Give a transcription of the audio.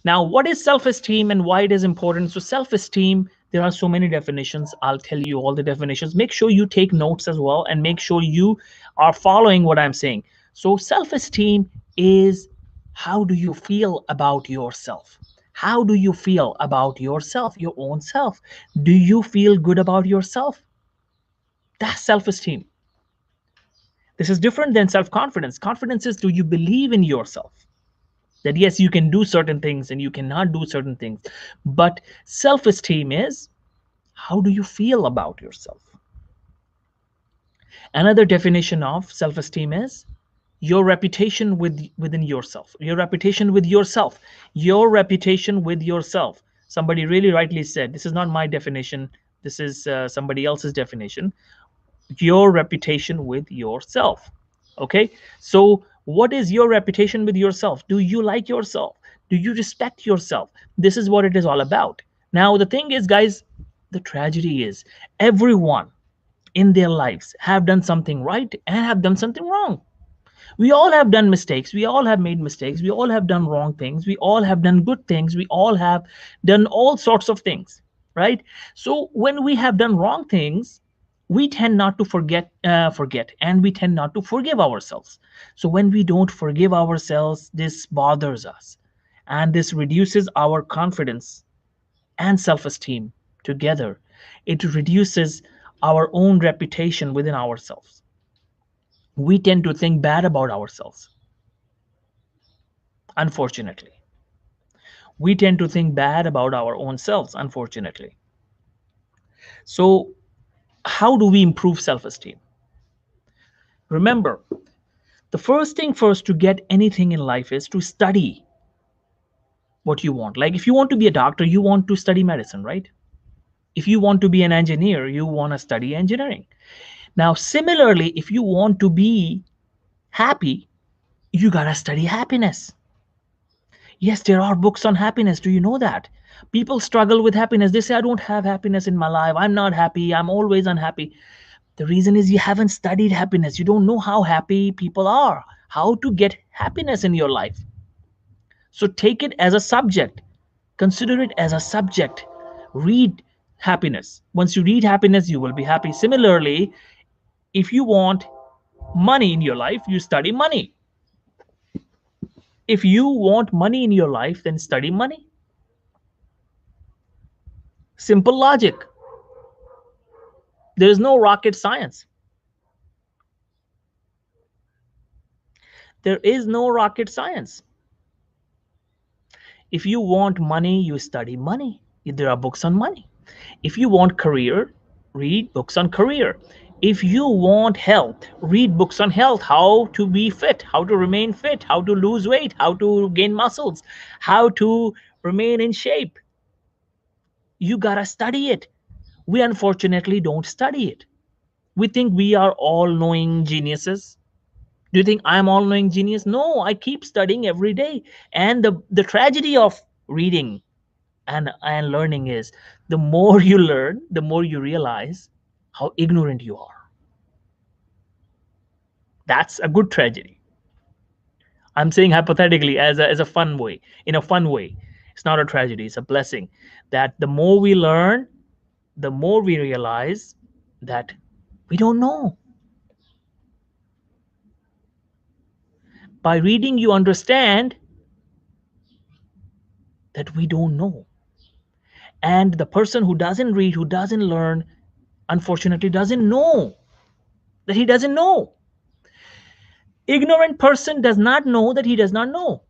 Now, what is self-esteem and why it is important? So self-esteem, there are so many definitions. I'll tell you all the definitions. Make sure you take notes as well and make sure you are following what I'm saying. So self-esteem is, how do you feel about yourself? How do you feel about yourself, your own self? Do you feel good about yourself? That's self-esteem. This is different than self-confidence. Confidence is, do you believe in yourself? That yes, you can do certain things and you cannot do certain things. But self-esteem is, how do you feel about yourself? Another definition of self-esteem is your reputation within yourself, your reputation with yourself, your reputation with yourself. Somebody really rightly said, this is not my definition, this is somebody else's definition. Your reputation with yourself. Okay, so what is your reputation with yourself? Do you like yourself? Do you respect yourself? This is what it is all about. Now the thing is, guys, the tragedy is, everyone in their lives have done something right and have done something wrong. We all have done mistakes, we all have made mistakes, we all have done wrong things, we all have done good things, we all have done all sorts of things, right? So when we have done wrong things, we tend not to forget, and we tend not to forgive ourselves. So when we don't forgive ourselves, this bothers us, and this reduces our confidence and self-esteem together. It reduces our own reputation within ourselves. We tend to think bad about ourselves. Unfortunately, we tend to think bad about our own selves, unfortunately. So how do we improve self-esteem? Remember, the first thing first to get anything in life is to study what you want. Like if you want to be a doctor, you want to study medicine, right? If you want to be an engineer, you want to study engineering. Now similarly, if you want to be happy, you got to study happiness. Yes, there are books on happiness. Do you know that? People struggle with happiness. They say, I don't have happiness in my life. I'm not happy. I'm always unhappy. The reason is you haven't studied happiness. You don't know how happy people are, how to get happiness in your life. So take it as a subject. Consider it as a subject. Read happiness. Once you read happiness, you will be happy. Similarly, if you want money in your life, you study money. If you want money in your life, then study money. Simple logic. There is no rocket science. There is no rocket science. If you want money, you study money. There are books on money. If you want career, read books on career. If you want health, read books on health, how to be fit, how to remain fit, how to lose weight, how to gain muscles, how to remain in shape. You gotta study it. We unfortunately don't study it. We think we are all knowing geniuses. Do you think I'm all knowing genius? No, I keep studying every day. And the tragedy of reading and learning is, the more you learn, the more you realize how ignorant you are. That's a good tragedy. I'm saying hypothetically as a fun way, in a fun way. It's not a tragedy, it's a blessing. That the more we learn, the more we realize that we don't know. By reading, you understand that we don't know. And the person who doesn't read, who doesn't learn, unfortunately doesn't know that he doesn't know. Ignorant person does not know that he does not know.